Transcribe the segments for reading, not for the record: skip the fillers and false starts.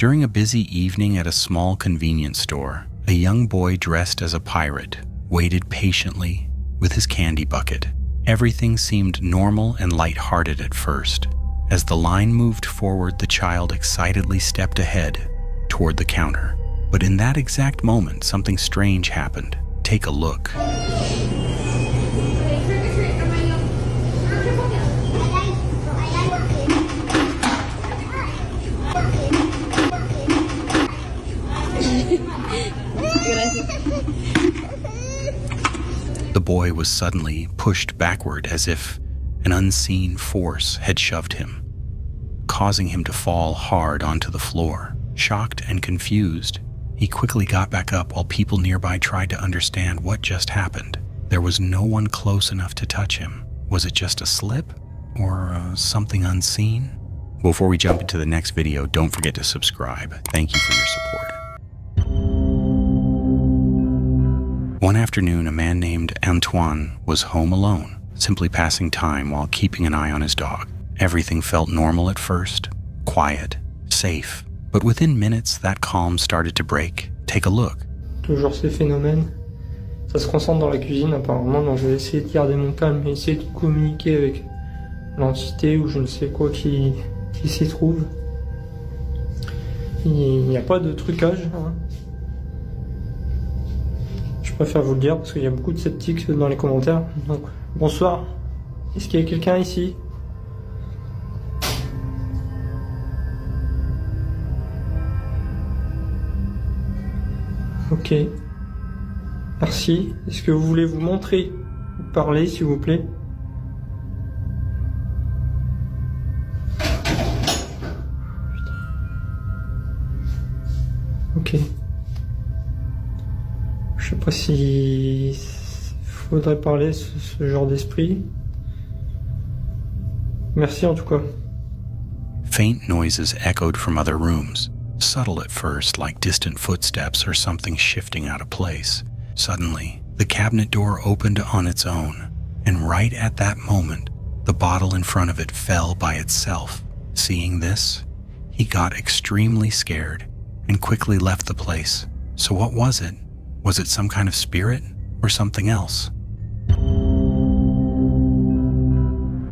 During a busy evening at a small convenience store, a young boy dressed as a pirate waited patiently with his candy bucket. Everything seemed normal and light-hearted at first. As the line moved forward, the child excitedly stepped ahead toward the counter. But in that exact moment, something strange happened. Take a look. The boy was suddenly pushed backward as if an unseen force had shoved him, causing him to fall hard onto the floor. Shocked and confused, he quickly got back up while people nearby tried to understand what just happened. There was no one close enough to touch him. Was it just a slip or something unseen? Before we jump into the next video, don't forget to subscribe. Thank you for your support. One afternoon, a man named Antoine was home alone, simply passing time while keeping an eye on his dog. Everything felt normal at first, quiet, safe. But within minutes, that calm started to break. Take a look. Toujours ces phénomènes. Ça se concentre dans la cuisine apparemment, donc je vais essayer de garder mon calme et essayer de communiquer avec l'entité ou je ne sais quoi qui s'y trouve. Il n'y a pas de trucage, hein. Je préfère vous le dire parce qu'il y a beaucoup de sceptiques dans les commentaires. Donc, bonsoir. Est-ce qu'il y a quelqu'un ici? Ok. Merci. Est-ce que vous voulez vous montrer ou parler, s'il vous plaît? Ok. Je sais pas si faudrait parler ce genre d'esprit. Merci en tout cas. Faint noises echoed from other rooms, subtle at first, like distant footsteps or something shifting out of place. Suddenly, the cabinet door opened on its own, and right at that moment, the bottle in front of it fell by itself. Seeing this, he got extremely scared and quickly left the place. So what was it? Was it some kind of spirit or something else?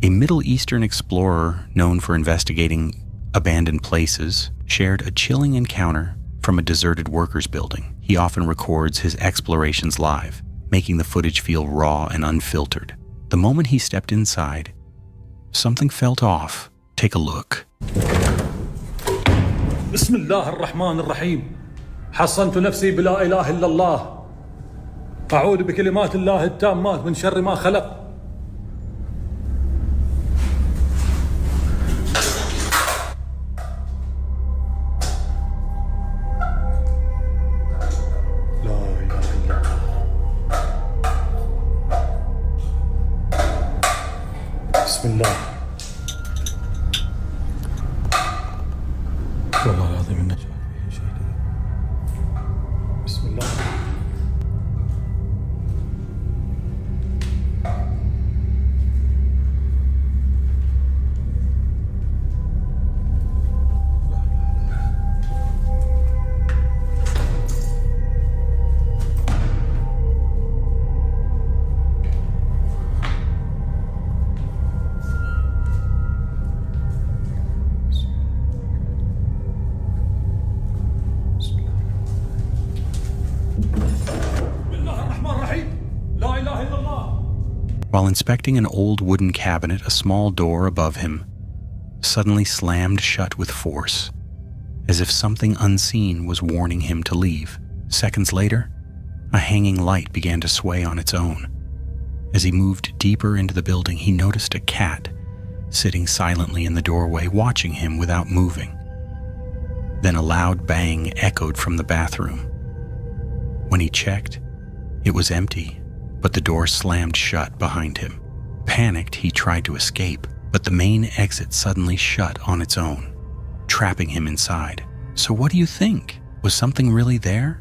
A Middle Eastern explorer known for investigating abandoned places shared a chilling encounter from a deserted workers' building. He often records his explorations live, making the footage feel raw and unfiltered. The moment he stepped inside, something felt off. Take a look. بسم الله الرحمن الرحيم حصنت نفسي بلا إله إلا الله أعوذ بكلمات الله التامات من شر ما خلق لا إله إلا الله بسم الله والله العظيم إنه شاف فيه شيء بسم الله While inspecting an old wooden cabinet, a small door above him suddenly slammed shut with force, as if something unseen was warning him to leave. Seconds later, a hanging light began to sway on its own. As he moved deeper into the building, he noticed a cat sitting silently in the doorway, watching him without moving. Then a loud bang echoed from the bathroom. When he checked, it was empty, but the door slammed shut behind him. Panicked, he tried to escape, but the main exit suddenly shut on its own, trapping him inside. So what do you think? Was something really there?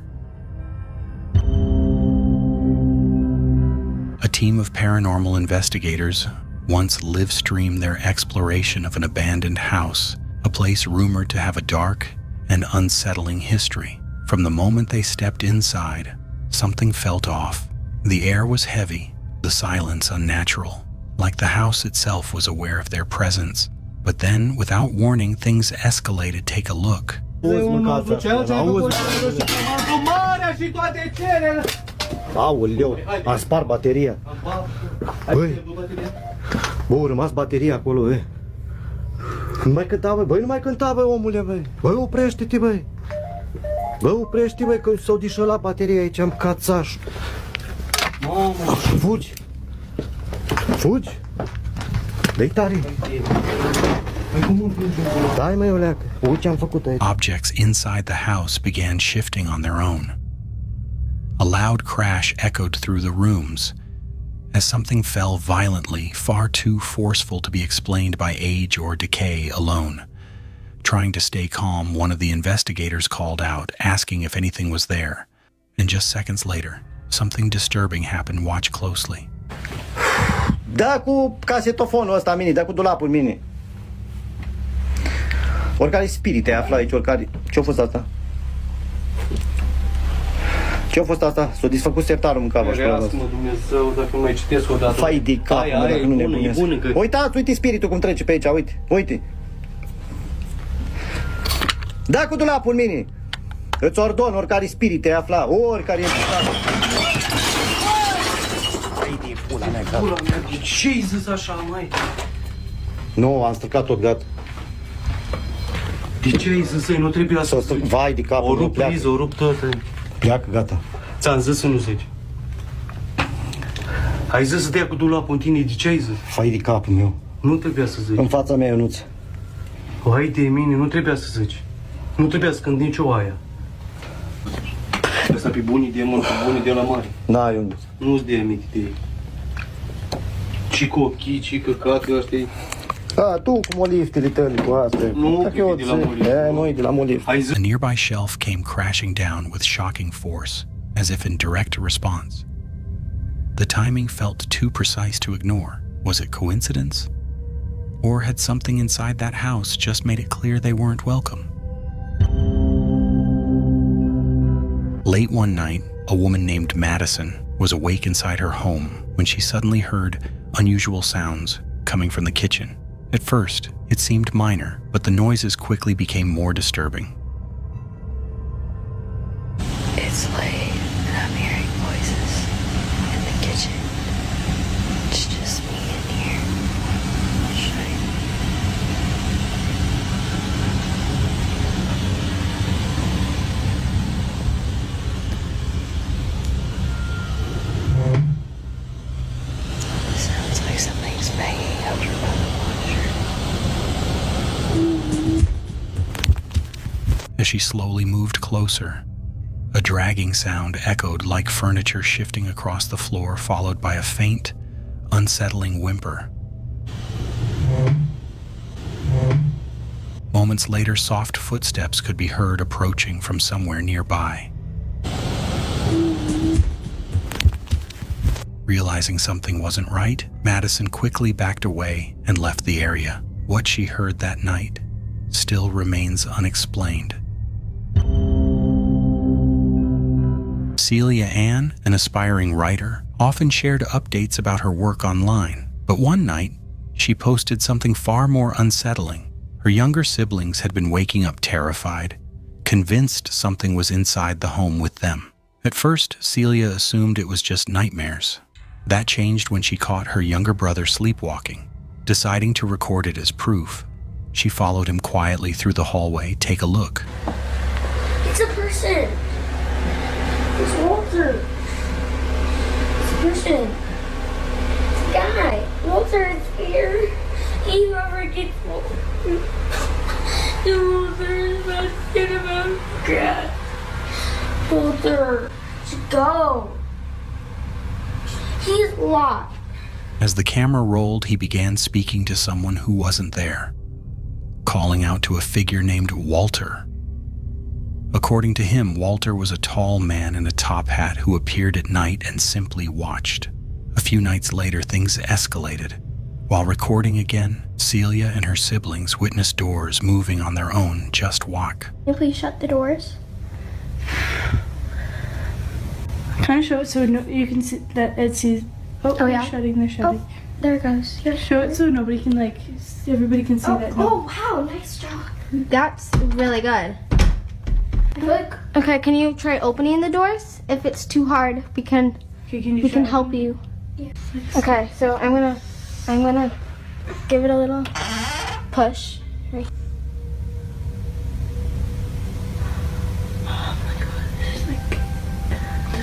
A team of paranormal investigators once live-streamed their exploration of an abandoned house, a place rumored to have a dark and unsettling history. From the moment they stepped inside, something felt off. The air was heavy, the silence unnatural, like the house itself was aware of their presence. But then, without warning, things escalated. Take a look. Aoleu, a spart bateria. Băi, bă, a rămas bateria acolo, băi. Nu mai cânta, băi, nu mai cânta, băi, omule, băi. Băi, oprește-te, băi. Bă, oprește-te, băi, că s-au dișălat bateria aici, am cațaș. Mamă. Fugi. Fugi. Dă-i tare. Dai, măi, oleacă. Uite ce am făcut aici. Objects inside the house began shifting on their own. A loud crash echoed through the rooms as something fell violently, far too forceful to be explained by age or decay alone. Trying to stay calm, one of the investigators called out, asking if anything was there. And just seconds later, something disturbing happened. Watch closely. Da cu casetofonul ăsta mini, da cu dulapul mini. Oricare spirit ai aflat aici, oricare... Ce-a fost asta? Ce-a fost asta? S-a desfăcut sertarul în capă. Rească-mă Dumnezeu, dacă nu mai citesc odată. Fai de cap, mă, dacă nu nebunesc. Uitați, uite spiritul cum trece pe aici, uite, uite. Da cu dulapul mini. Îți ordon, oricare spirit ai aflat, oricare... Hai de pula mea, gata. Pula mea, de ce-ai zis așa, mai? Nu, am stricat tot, gata. De ce ai zis să-i nu trebuia să zici? Vai de capul meu, pleacă. O rup tot. Pleacă, gata. Ți-am zis să nu zici. Ai zis să dea cu dulapul în tine, de ce ai zis? Fai de capul meu. Nu trebuia să zici. În fața mea, Ionuț. O, hai de mine, nu trebuia să zici. Nu trebuia să cânt nicio aia. Asta pe bunii de mult, pe bunii de la mare. Na, Ionuț. Nu-ți dea aminte de ei. Ce cochii, ce căcate ăștia. A, tu cu moliftele tale, cu asta. Nu, că eu de la molift. nu e de la molift. Ai zis... A nearby shelf came crashing down with shocking force, as if in direct response. The timing felt too precise to ignore. Was it coincidence? Or had something inside that house just made it clear they weren't welcome? Late one night, a woman named Madison was awake inside her home when she suddenly heard unusual sounds coming from the kitchen. At first, it seemed minor, but the noises quickly became more disturbing. It's late and I'm hearing voices in the kitchen. It's just me in here. Sounds like something's banging over by the washer. As she slowly moved closer, a dragging sound echoed like furniture shifting across the floor, followed by a faint, unsettling whimper. Moments later, soft footsteps could be heard approaching from somewhere nearby. Realizing something wasn't right, Madison quickly backed away and left the area. What she heard that night still remains unexplained. Celia Ann, an aspiring writer, often shared updates about her work online. But one night, she posted something far more unsettling. Her younger siblings had been waking up terrified, convinced something was inside the home with them. At first, Celia assumed it was just nightmares. That changed when she caught her younger brother sleepwalking. Deciding to record it as proof, she followed him quietly through the hallway. Take a look. It's a person. It's Walter. It's a person. It's a guy. Walter is here. He never gets Walter. Walter is not scared about cat. Walter, just go. He's locked. As the camera rolled, he began speaking to someone who wasn't there, calling out to a figure named Walter. According to him, Walter was a tall man in a top hat who appeared at night and simply watched. A few nights later, things escalated. While recording again, Celia and her siblings witnessed doors moving on their own. Just walk. Can you please shut the doors? Trying to show it so you can see that it sees. Oh yeah. They're shutting. Oh, there it goes. Yes. Show it so nobody can everybody can see that. Oh wow, nice job. That's really good. Okay, can you try opening the doors? If it's too hard, we can help you. Yeah. Okay, so I'm gonna give it a little push. Right.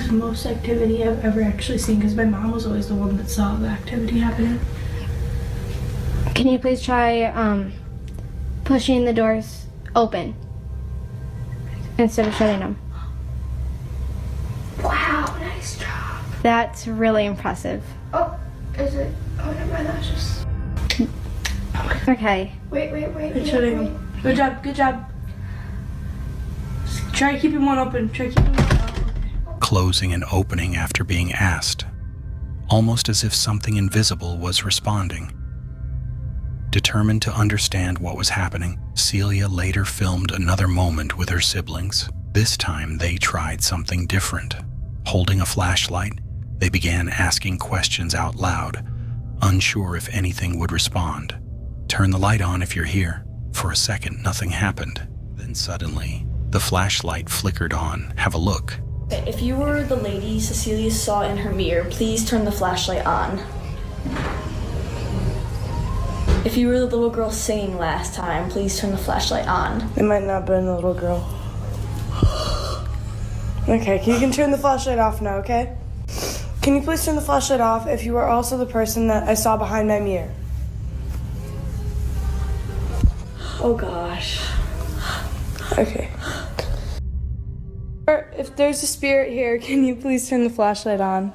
The most activity I've ever actually seen, because my mom was always the one that saw the activity happening. Can you please try pushing the doors open instead of shutting them? Wow, nice job. That's really impressive. Oh, is it? Oh, never mind, that's just... Okay. Wait. It's shutting them. Good job. Try keeping one open. Closing and opening after being asked, almost as if something invisible was responding. Determined to understand what was happening, Celia later filmed another moment with her siblings. This time they tried something different. Holding a flashlight, they began asking questions out loud, unsure if anything would respond. Turn the light on if you're here. For a second, nothing happened. Then suddenly, the flashlight flickered on. Have a look. If you were the lady Cecilia saw in her mirror, please turn the flashlight on. If you were the little girl singing last time, please turn the flashlight on. It might not have been the little girl. Okay, you can turn the flashlight off now, okay? Can you please turn the flashlight off if you were also the person that I saw behind my mirror? Oh gosh. Okay. If there's a spirit here, can you please turn the flashlight on?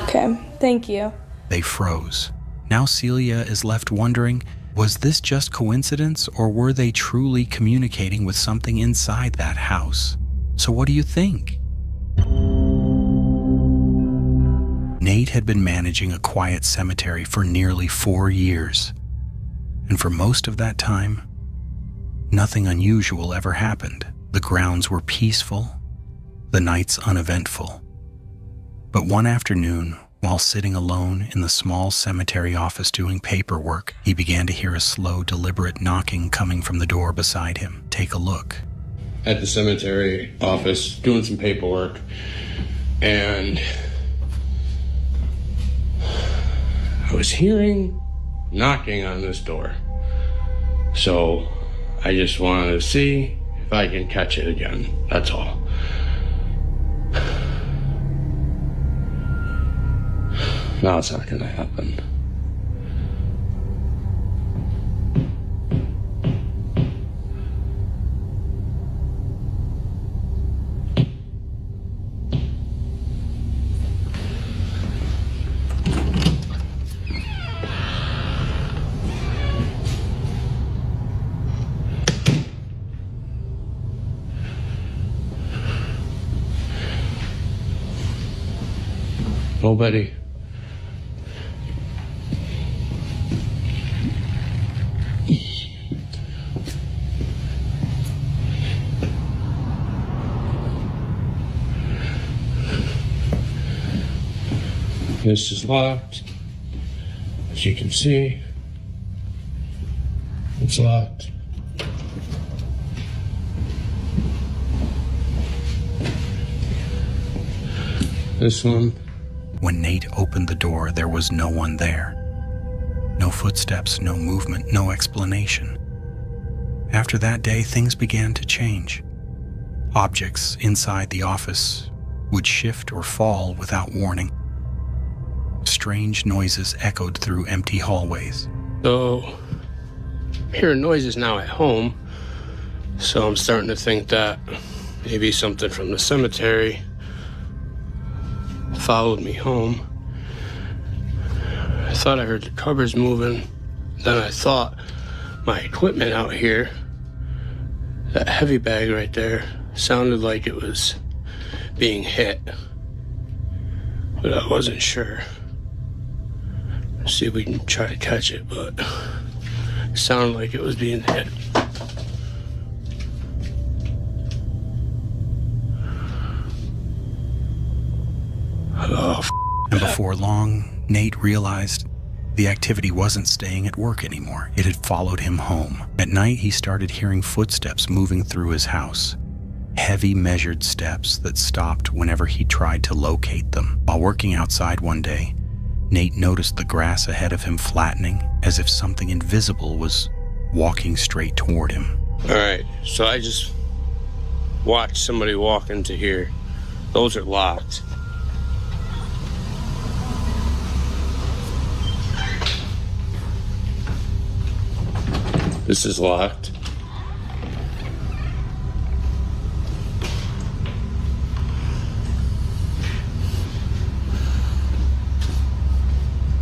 Okay, thank you. They froze. Now Celia is left wondering, was this just coincidence, or were they truly communicating with something inside that house? So what do you think? Nate had been managing a quiet cemetery for nearly 4 years. And for most of that time, nothing unusual ever happened. The grounds were peaceful, the nights uneventful. But one afternoon, while sitting alone in the small cemetery office doing paperwork, he began to hear a slow, deliberate knocking coming from the door beside him. Take a look. At the cemetery office, doing some paperwork, and I was hearing knocking on this door. So I just wanted to see if I can catch it again. That's all. Now it's not gonna happen. Nobody. This is locked. As you can see, it's locked. This one. When Nate opened the door, there was no one there. No footsteps, no movement, no explanation. After that day, things began to change. Objects inside the office would shift or fall without warning. Strange noises echoed through empty hallways. So, I'm hearing noises now at home, so I'm starting to think that maybe something from the cemetery followed me home. I thought I heard the cupboards moving. Then I thought my equipment out here, that heavy bag right there, sounded like it was being hit. but I wasn't sure. See if we can try to catch it, but it sounded like it was being hit. Oh, And before long, Nate realized the activity wasn't staying at work anymore. It had followed him home. At night, he started hearing footsteps moving through his house. Heavy, measured steps that stopped whenever he tried to locate them. While working outside one day, Nate noticed the grass ahead of him flattening, as if something invisible was walking straight toward him. all right, so I just watched somebody walk into here. Those are locked. This is locked.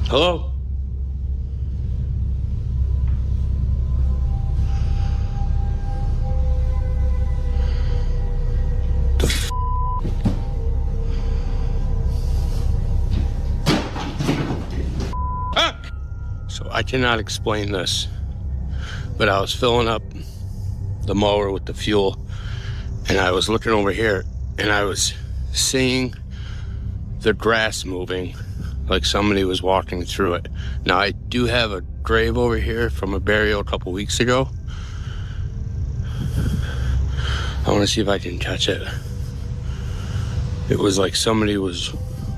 Hello? The f- Ah! So I cannot explain this, but I was filling up the mower with the fuel, and I was looking over here, and I was seeing the grass moving like somebody was walking through it. Now, I do have a grave over here from a burial a couple weeks ago. I want to see if I can catch it. It was like somebody was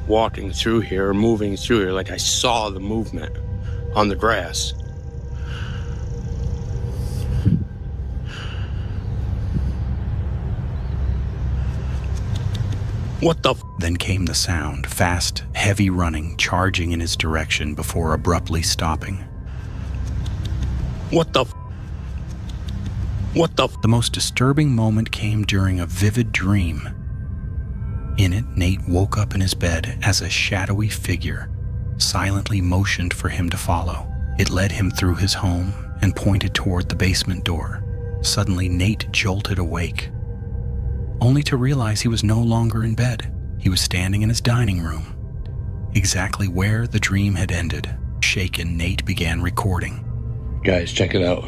walking through here or moving through here, like I saw the movement on the grass. What the f- Then came the sound, fast, heavy running, charging in his direction before abruptly stopping. What the f- What the f- The most disturbing moment came during a vivid dream. In it, Nate woke up in his bed as a shadowy figure silently motioned for him to follow. It led him through his home and pointed toward the basement door. Suddenly, Nate jolted awake, only to realize he was no longer in bed. He was standing in his dining room, exactly where the dream had ended. Shaken, Nate began recording. Guys, check it out.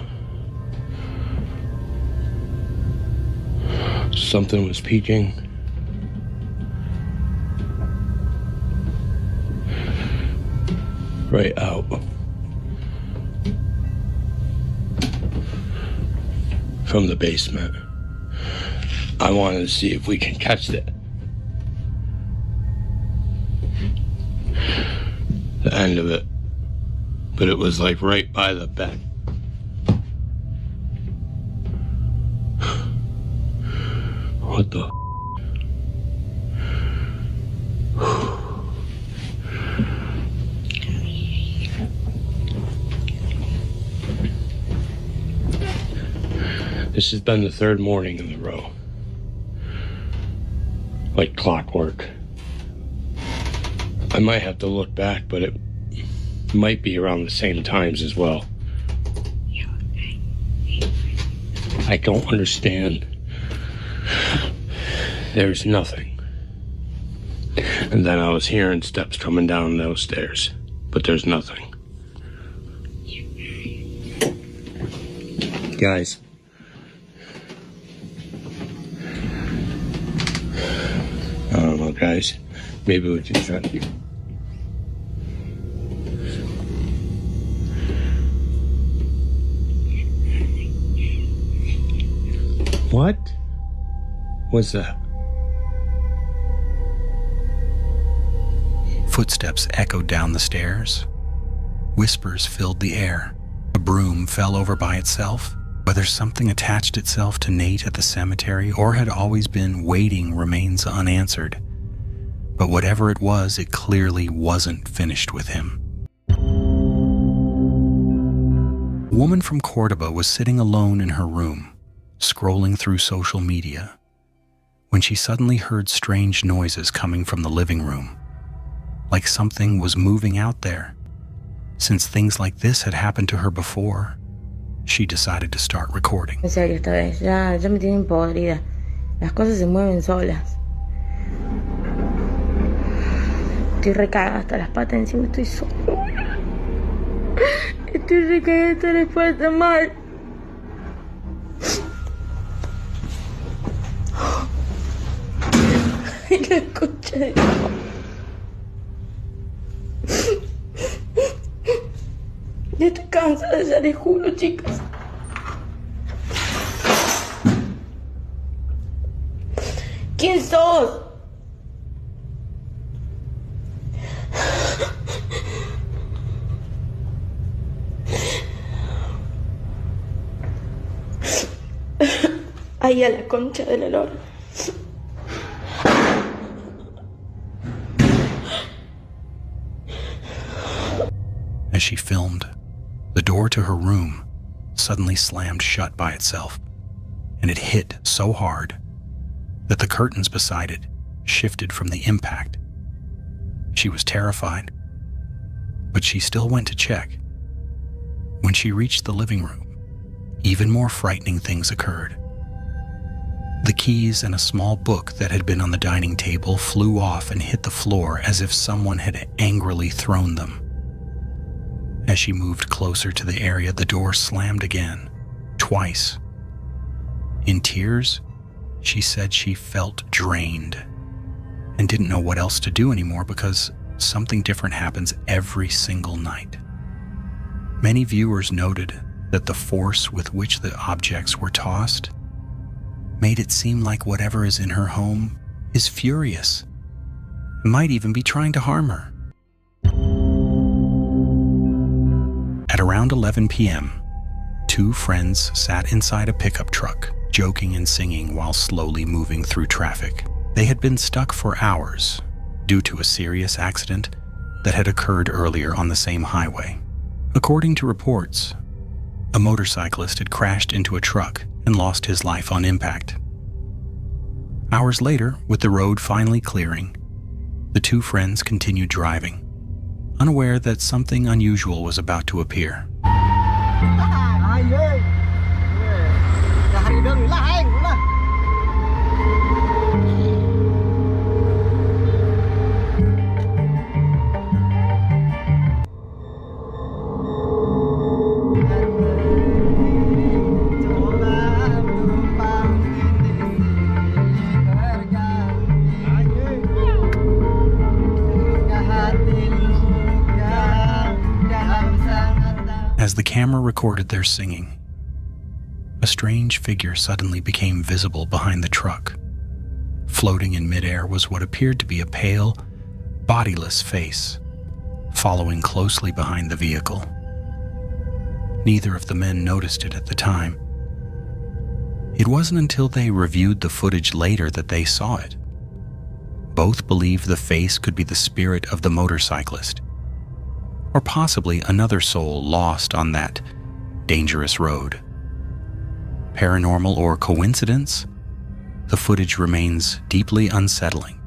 Something was peeking. Right out. From the basement. I wanted to see if we can catch it. The end of it. But it was like right by the bed. What the? This has been the third morning in a row. Like clockwork. I might have to look back, but it might be around the same times as well. I don't understand. There's nothing. And then I was hearing steps coming down those stairs, but there's nothing. Guys. I don't know, guys. Maybe we can try to... What was that? Footsteps echoed down the stairs. Whispers filled the air. A broom fell over by itself. Whether something attached itself to Nate at the cemetery or had always been waiting remains unanswered. But whatever it was, it clearly wasn't finished with him. A woman from Cordoba was sitting alone in her room, scrolling through social media, when she suddenly heard strange noises coming from the living room, like something was moving out there. Since things like this had happened to her before, she decided to start recording. En serio, esta vez. Ya me tienen podrida. Las cosas se mueven solas. Estoy recagada hasta las patas, encima estoy sola. Estoy recagada hasta las patas mal. Ay, la concha de... Ya estoy cansada, ya les juro, chicas. ¿Quién sos? Ahí a la concha del olor. As she filmed, the door to her room suddenly slammed shut by itself, and it hit so hard that the curtains beside it shifted from the impact. She was terrified, but she still went to check. When she reached the living room, even more frightening things occurred. The keys and a small book that had been on the dining table flew off and hit the floor as if someone had angrily thrown them. As she moved closer to the area, the door slammed again, twice. In tears, she said she felt drained and didn't know what else to do anymore because something different happens every single night. Many viewers noted that the force with which the objects were tossed made it seem like whatever is in her home is furious and might even be trying to harm her. At around 11 p.m., two friends sat inside a pickup truck, joking and singing while slowly moving through traffic. They had been stuck for hours due to a serious accident that had occurred earlier on the same highway. According to reports, a motorcyclist had crashed into a truck and lost his life on impact. Hours later, with the road finally clearing, the two friends continued driving, unaware that something unusual was about to appear. As the camera recorded their singing, a strange figure suddenly became visible behind the truck. Floating in midair was what appeared to be a pale, bodiless face, following closely behind the vehicle. Neither of the men noticed it at the time. It wasn't until they reviewed the footage later that they saw it. Both believed the face could be the spirit of the motorcyclist, or possibly another soul lost on that dangerous road. Paranormal or coincidence? The footage remains deeply unsettling.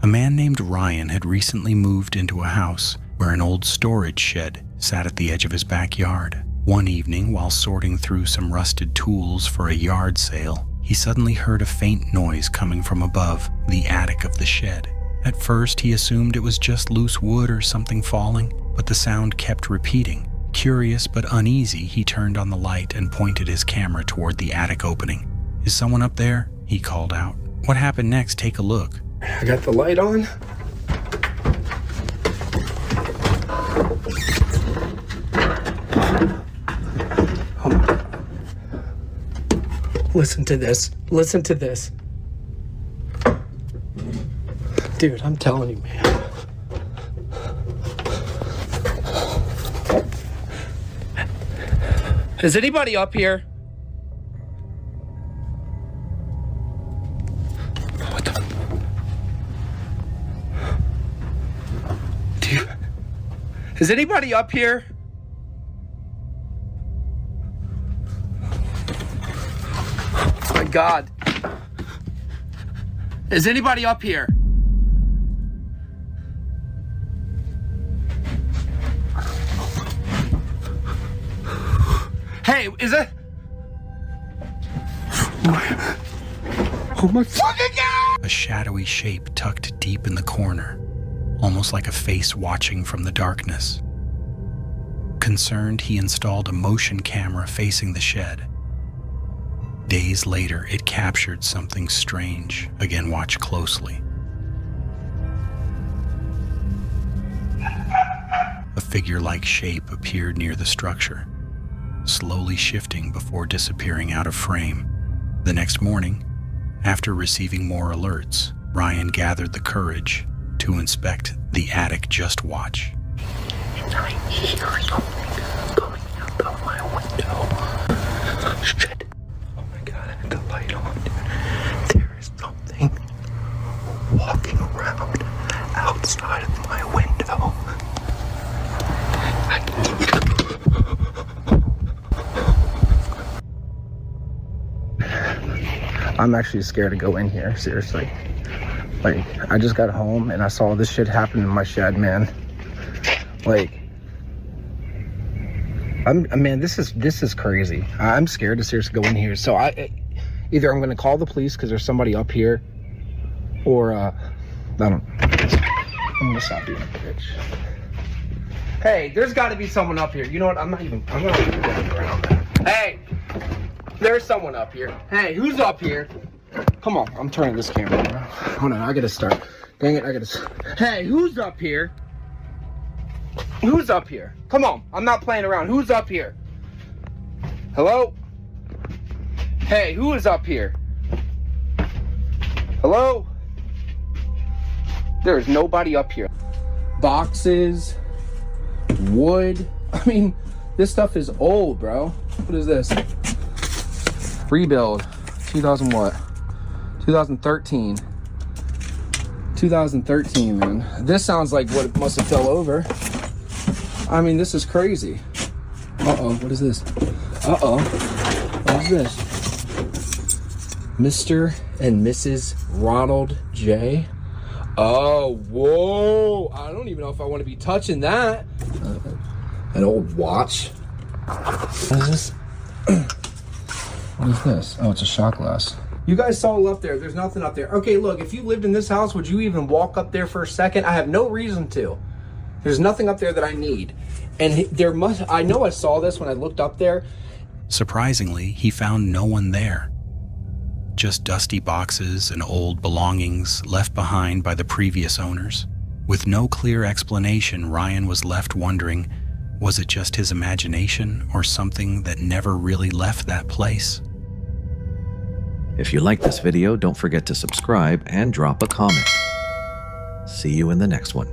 A man named Ryan had recently moved into a house where an old storage shed sat at the edge of his backyard. One evening, while sorting through some rusted tools for a yard sale, he suddenly heard a faint noise coming from above the attic of the shed. At first, he assumed it was just loose wood or something falling, but the sound kept repeating. Curious but uneasy, he turned on the light and pointed his camera toward the attic opening. "Is someone up there?" he called out. "What happened next? Take a look." I got the light on. Hold on. Listen to this. Listen to this. Dude, I'm telling you, man. Is anybody up here? What the? Is anybody up here? Oh my God. Is anybody up here? Hey, is it? Oh my fucking God! a shadowy shape tucked deep in the corner, almost like a face watching from the darkness. Concerned, he installed a motion camera facing the shed. Days later, it captured something strange. Again, watch closely. A figure-like shape appeared near the structure, slowly shifting before disappearing out of frame. The next morning, after receiving more alerts, Ryan gathered the courage to inspect the attic just watch. And I hear something coming out of my window. Shit. Oh my god, I had the light on, dude. There is something walking around outside of my window. I'm actually scared to go in here, seriously. Like, I just got home and I saw this shit happen in my shed, man. Like, man, this is crazy. I'm scared to seriously go in here. So either I'm gonna call the police because there's somebody up here, or I don't. I'm gonna stop being a bitch. Hey, there's got to be someone up here. You know what? I'm not even going around that. Hey, there's someone up here. Hey, who's up here? Come on, I'm turning this camera around. Hold on, I gotta start. Dang it, I gotta. Hey, who's up here? Who's up here? Come on, I'm not playing around. Who's up here? Hello? Hey, who is up here? Hello? There is nobody up here. Boxes, wood. I mean, this stuff is old, bro. What is this? Rebuild. 2000 what? 2013. 2013, man. This sounds like what it must have fell over. I mean, this is crazy. Uh-oh, what is this? Uh-oh. What is this? Mr. and Mrs. Ronald J. Oh, whoa. I don't even know if I want to be touching that. An old watch. What is this? What is this? Oh, it's a shot glass. You guys saw up there. There's nothing up there. Okay, look, if you lived in this house, would you even walk up there for a second? I have no reason to. There's nothing up there that I need. And I know I saw this when I looked up there. Surprisingly, he found no one there. Just dusty boxes and old belongings left behind by the previous owners. With no clear explanation, Ryan was left wondering, was it just his imagination or something that never really left that place? If you like this video, don't forget to subscribe and drop a comment. See you in the next one.